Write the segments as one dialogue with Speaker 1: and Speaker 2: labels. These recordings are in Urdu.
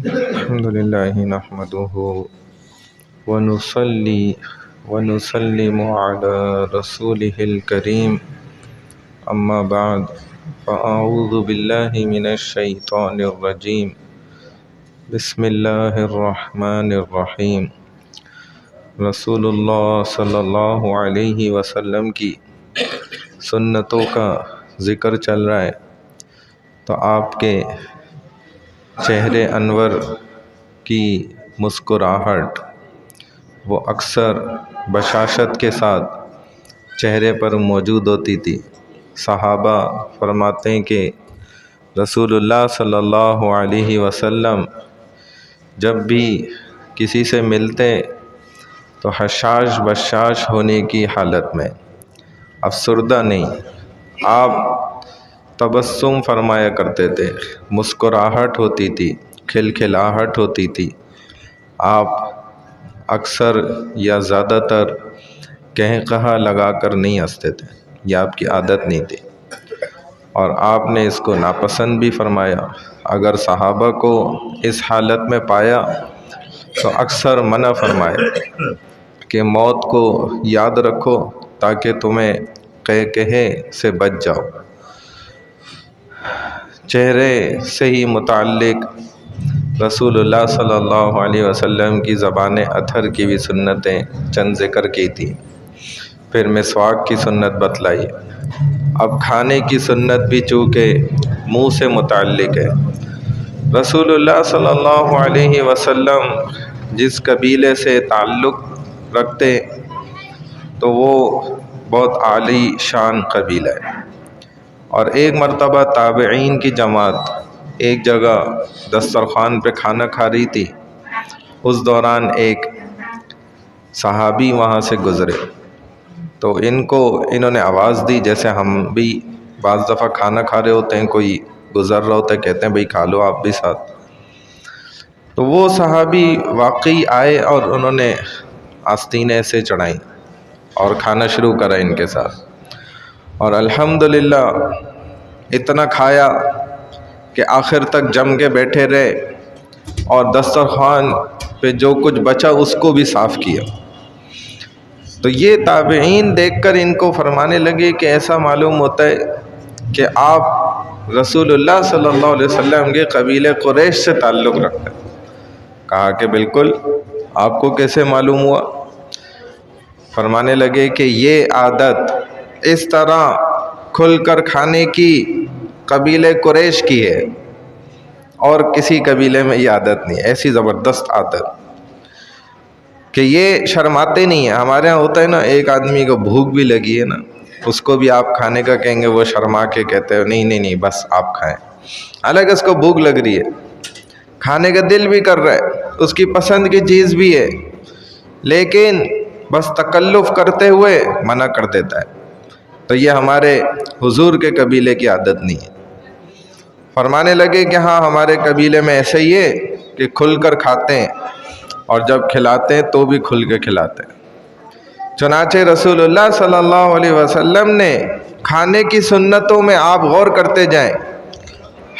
Speaker 1: الحمد لله نحمده ونصلي ونسلم على رسوله الكريم أما بعد فأعوذ بالله من الشيطان الرجيم بسم الله الرحمن الرحيم۔ رسول اللہ صلی اللہ علیہ وسلم کی سنتوں کا ذکر چل رہا ہے تو آپ کے چہرے انور کی مسکراہٹ وہ اکثر بشاشت کے ساتھ چہرے پر موجود ہوتی تھی۔ صحابہ فرماتے ہیں کہ رسول اللہ صلی اللہ علیہ وسلم جب بھی کسی سے ملتے تو حشاش بشاش ہونے کی حالت میں، افسردہ نہیں، آپ تبسم فرمایا کرتے تھے، مسکراہٹ ہوتی تھی، کھلکھلاہٹ ہوتی تھی۔ آپ اکثر یا زیادہ تر قہقہا لگا کر نہیں ہنستے تھے، یہ آپ کی عادت نہیں تھی، اور آپ نے اس کو ناپسند بھی فرمایا۔ اگر صحابہ کو اس حالت میں پایا تو اکثر منع فرمایا کہ موت کو یاد رکھو تاکہ تمہیں قہقہے سے بچ جاؤ۔ چہرے سے ہی متعلق رسول اللہ صلی اللہ علیہ وسلم کی زبان اطہر کی بھی سنتیں چند ذکر کی تھی، پھر مسواک کی سنت بتلائی۔ اب کھانے کی سنت بھی چونکہ منہ سے متعلق ہے، رسول اللہ صلی اللہ علیہ وسلم جس قبیلے سے تعلق رکھتے تو وہ بہت عالی شان قبیلہ ہے، اور ایک مرتبہ تابعین کی جماعت ایک جگہ دسترخوان پہ کھانا کھا رہی تھی۔ اس دوران ایک صحابی وہاں سے گزرے تو انہوں نے آواز دی، جیسے ہم بھی بعض دفعہ کھانا کھا رہے ہوتے ہیں، کوئی گزر رہا ہوتا ہے، کہتے ہیں بھئی کھا لو آپ بھی ساتھ۔ تو وہ صحابی واقعی آئے اور انہوں نے آستینیں سے چڑھائیں اور کھانا شروع کرا ان کے ساتھ، اور الحمدللہ اتنا کھایا کہ آخر تک جم کے بیٹھے رہے، اور دسترخوان پہ جو کچھ بچا اس کو بھی صاف کیا۔ تو یہ تابعین دیکھ کر ان کو فرمانے لگے کہ ایسا معلوم ہوتا ہے کہ آپ رسول اللہ صلی اللہ علیہ وسلم کے قبیلے قریش سے تعلق رکھتے ہیں۔ کہا کہ بالکل، آپ کو کیسے معلوم ہوا؟ فرمانے لگے کہ یہ عادت اس طرح کھل کر کھانے کی قبیلے قریش کی ہے، اور کسی قبیلے میں یہ عادت نہیں، ایسی زبردست عادت کہ یہ شرماتے نہیں ہیں۔ ہمارے ہاں ہوتا ہے نا، ایک آدمی کو بھوک بھی لگی ہے نا، اس کو بھی آپ کھانے کا کہیں گے، وہ شرما کے کہتے ہیں نہیں بس آپ کھائیں، حالانکہ اس کو بھوک لگ رہی ہے، کھانے کا دل بھی کر رہا ہے، اس کی پسند کی چیز بھی ہے، لیکن بس تکلف کرتے ہوئے منع کر دیتا ہے۔ تو یہ ہمارے حضور کے قبیلے کی عادت نہیں ہے۔ فرمانے لگے کہ ہاں، ہمارے قبیلے میں ایسے ہی ہے کہ کھل کر کھاتے ہیں، اور جب کھلاتے ہیں تو بھی کھل کے کھلاتے ہیں۔ چنانچہ رسول اللہ صلی اللہ علیہ وسلم نے کھانے کی سنتوں میں آپ غور کرتے جائیں،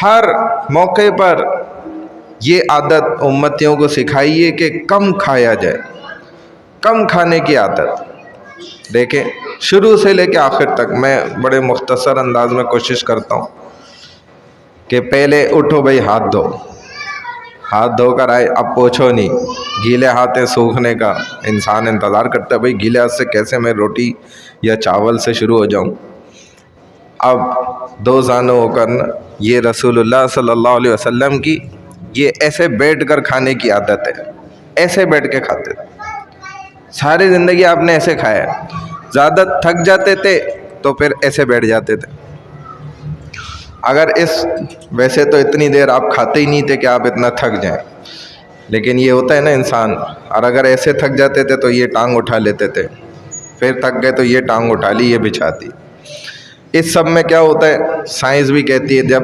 Speaker 1: ہر موقع پر یہ عادت امتیوں کو سکھائیے کہ کم کھایا جائے، کم کھانے کی عادت۔ دیکھیں، شروع سے لے کے آخر تک میں بڑے مختصر انداز میں کوشش کرتا ہوں کہ پہلے اٹھو بھئی، ہاتھ دھو کر آئے، اب پوچھو نہیں، گیلے ہاتھیں سوکھنے کا انسان انتظار کرتا ہے، بھئی گیلے ہاتھ سے کیسے میں روٹی یا چاول سے شروع ہو جاؤں۔ اب دو زانوں ہو کرنا، یہ رسول اللہ صلی اللہ علیہ وسلم کی یہ ایسے بیٹھ کر کھانے کی عادت ہے، ایسے بیٹھ کے کھاتے تھے، ساری زندگی آپ نے ایسے کھایا۔ زیادہ تھک جاتے تھے تو پھر ایسے بیٹھ جاتے تھے۔ اگر ویسے تو اتنی دیر آپ کھاتے ہی نہیں تھے کہ آپ اتنا تھک جائیں، لیکن یہ ہوتا ہے نا انسان، اور اگر ایسے تھک جاتے تھے تو یہ ٹانگ اٹھا لیتے تھے، پھر تھک گئے تو یہ ٹانگ اٹھا لی، یہ بچھاتی۔ اس سب میں کیا ہوتا ہے، سائنس بھی کہتی ہے جب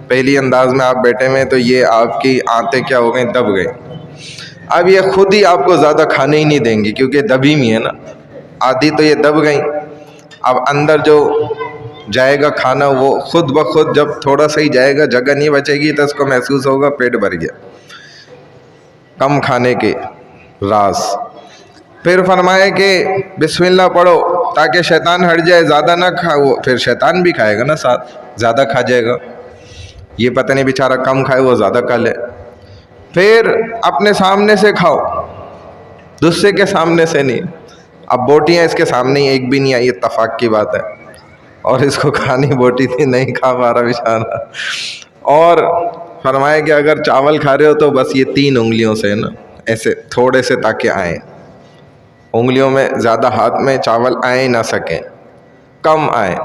Speaker 1: پہلی انداز میں آپ بیٹھے ہوئے تو یہ آپ کی آنتیں کیا ہو گئیں، دب گئیں۔ اب یہ خود ہی آپ کو زیادہ کھانے ہی نہیں دیں گی، کیونکہ دبی ہوئی ہے نا، آدھی تو یہ دب گئیں۔ اب اندر جو جائے گا کھانا وہ خود بخود جب تھوڑا سا ہی جائے گا، جگہ نہیں بچے گی تو اس کو محسوس ہوگا پیٹ بھر گیا۔ کم کھانے کے راز۔ پھر فرمائے کہ بسم اللہ پڑھو تاکہ شیطان ہٹ جائے، زیادہ نہ کھاؤ، پھر شیطان بھی کھائے گا نا ساتھ، زیادہ کھا جائے گا، یہ پتہ نہیں بیچارہ کم کھائے وہ زیادہ کھا لے۔ پھر اپنے سامنے سے کھاؤ، دوسرے کے سامنے سے نہیں۔ اب بوٹیاں اس کے سامنے ہی ایک بھی نہیں آئی، اتفاق کی بات ہے، اور اس کو کھانی بوٹی تھی، نہیں کھا پا رہا بیچارہ۔ اور فرمایا کہ اگر چاول کھا رہے ہو تو بس یہ 3 انگلیوں سے نا، ایسے تھوڑے سے تاکہ آئیں، انگلیوں میں زیادہ ہاتھ میں چاول آئے نہ سکیں، کم آئیں،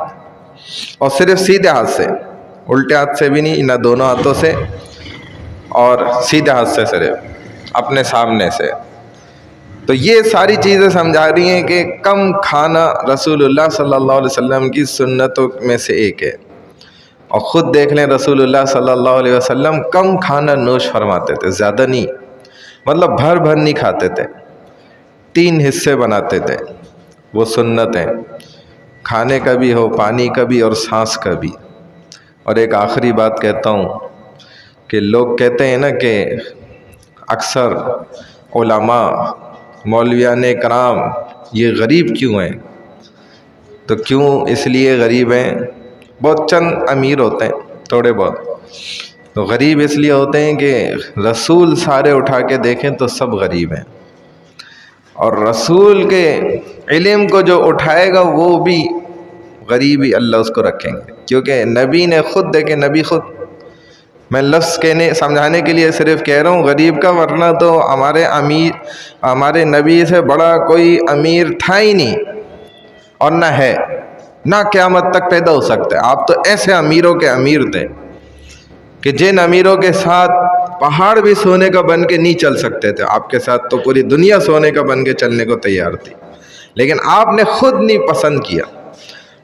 Speaker 1: اور صرف سیدھے ہاتھ سے، الٹے ہاتھ سے بھی نہیں، نہ دونوں ہاتھوں سے، اور سیدھے ہاتھ سے صرف اپنے سامنے سے۔ تو یہ ساری چیزیں سمجھا رہی ہیں کہ کم کھانا رسول اللہ صلی اللہ علیہ وسلم کی سنتوں میں سے ایک ہے۔ اور خود دیکھ لیں رسول اللہ صلی اللہ علیہ وسلم کم کھانا نوش فرماتے تھے، زیادہ نہیں، مطلب بھر بھر نہیں کھاتے تھے، 3 حصے بناتے تھے۔ وہ سنت ہیں، کھانے کا بھی ہو، پانی کا بھی، اور سانس کا بھی۔ اور ایک آخری بات کہتا ہوں کہ لوگ کہتے ہیں نا کہ اکثر علماء، مولویان کرام یہ غریب کیوں ہیں؟ تو کیوں اس لیے غریب ہیں؟ بہت چند امیر ہوتے ہیں، تھوڑے بہت، تو غریب اس لیے ہوتے ہیں کہ رسول سارے اٹھا کے دیکھیں تو سب غریب ہیں، اور رسول کے علم کو جو اٹھائے گا وہ بھی غریب ہی اللہ اس کو رکھیں گے، کیونکہ نبی نے خود دیکھے، نبی خود، میں لفظ سمجھانے کے لیے صرف کہہ رہا ہوں غریب کا، ورنہ تو ہمارے نبی سے بڑا کوئی امیر تھا ہی نہیں، اور نہ ہے، نہ قیامت تک پیدا ہو سکتا ہے۔ آپ تو ایسے امیروں کے امیر تھے کہ جن امیروں کے ساتھ پہاڑ بھی سونے کا بن کے نہیں چل سکتے تھے، آپ کے ساتھ تو پوری دنیا سونے کا بن کے چلنے کو تیار تھی، لیکن آپ نے خود نہیں پسند کیا،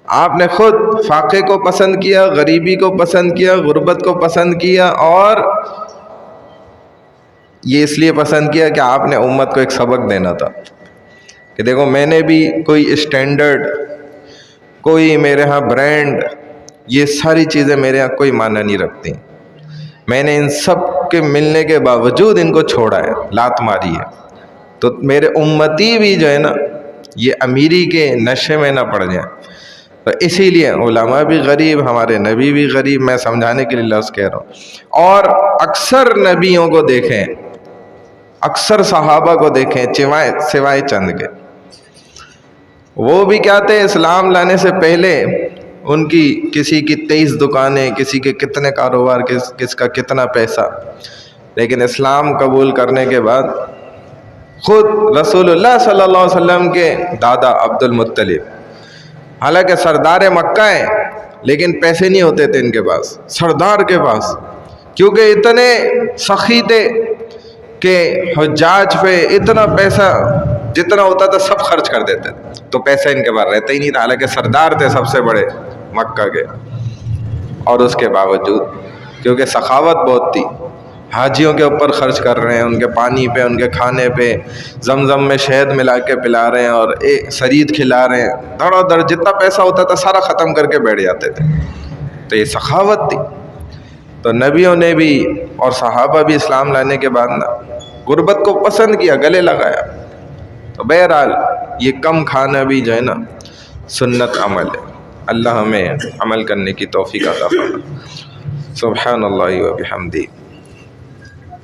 Speaker 1: آپ نے خود فاقے کو پسند کیا، غریبی کو پسند کیا، غربت کو پسند کیا، اور یہ اس لیے پسند کیا کہ آپ نے امت کو ایک سبق دینا تھا کہ دیکھو میں نے بھی کوئی اسٹینڈرڈ، کوئی میرے ہاں برانڈ، یہ ساری چیزیں میرے ہاں کوئی معنی نہیں رکھتی، میں نے ان سب کے ملنے کے باوجود ان کو چھوڑا ہے، لات ماری ہے، تو میرے امتی بھی جو ہے نا یہ امیری کے نشے میں نہ پڑ جائیں۔ تو اسی لیے علماء بھی غریب، ہمارے نبی بھی غریب، میں سمجھانے کے لیے لفظ کہہ رہا ہوں۔ اور اکثر نبیوں کو دیکھیں، اکثر صحابہ کو دیکھیں، سوائے چند کے، وہ بھی کیا تھے، اسلام لانے سے پہلے ان کی کسی کی 23 دکانیں، کسی کے کتنے کاروبار، کس کا کتنا پیسہ، لیکن اسلام قبول کرنے کے بعد خود رسول اللہ صلی اللہ علیہ وسلم کے دادا عبد المطلب، حالانکہ سردار مکہ ہیں لیکن پیسے نہیں ہوتے تھے ان کے پاس، سردار کے پاس، کیونکہ اتنے سخی تھے کہ حجاج پہ اتنا پیسہ جتنا ہوتا تھا سب خرچ کر دیتے تھے، تو پیسہ ان کے پاس رہتا ہی نہیں تھا، حالانکہ سردار تھے سب سے بڑے مکہ کے، اور اس کے باوجود کیونکہ سخاوت بہت تھی، حاجیوں کے اوپر خرچ کر رہے ہیں، ان کے پانی پہ، ان کے کھانے پہ، زمزم میں شہد ملا کے پلا رہے ہیں، اور سرید کھلا رہے ہیں، دھڑا دھڑ جتنا پیسہ ہوتا تھا سارا ختم کر کے بیٹھ جاتے تھے، تو یہ سخاوت تھی۔ تو نبیوں نے بھی اور صحابہ بھی اسلام لانے کے بعد نا غربت کو پسند کیا، گلے لگایا۔ تو بہرحال یہ کم کھانا بھی جو ہے نا سنت عمل ہے، اللہ ہمیں عمل کرنے کی توفیق عطا فرمائے۔ سبحان اللہ و بحمدہ،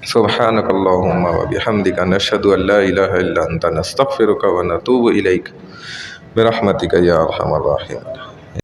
Speaker 1: سبحانک اللہم و بحمدک، نشہد ان لا الہ الا انت، نستغفرک و نتوب الیک، برحمتک یا ارحم الراحمین۔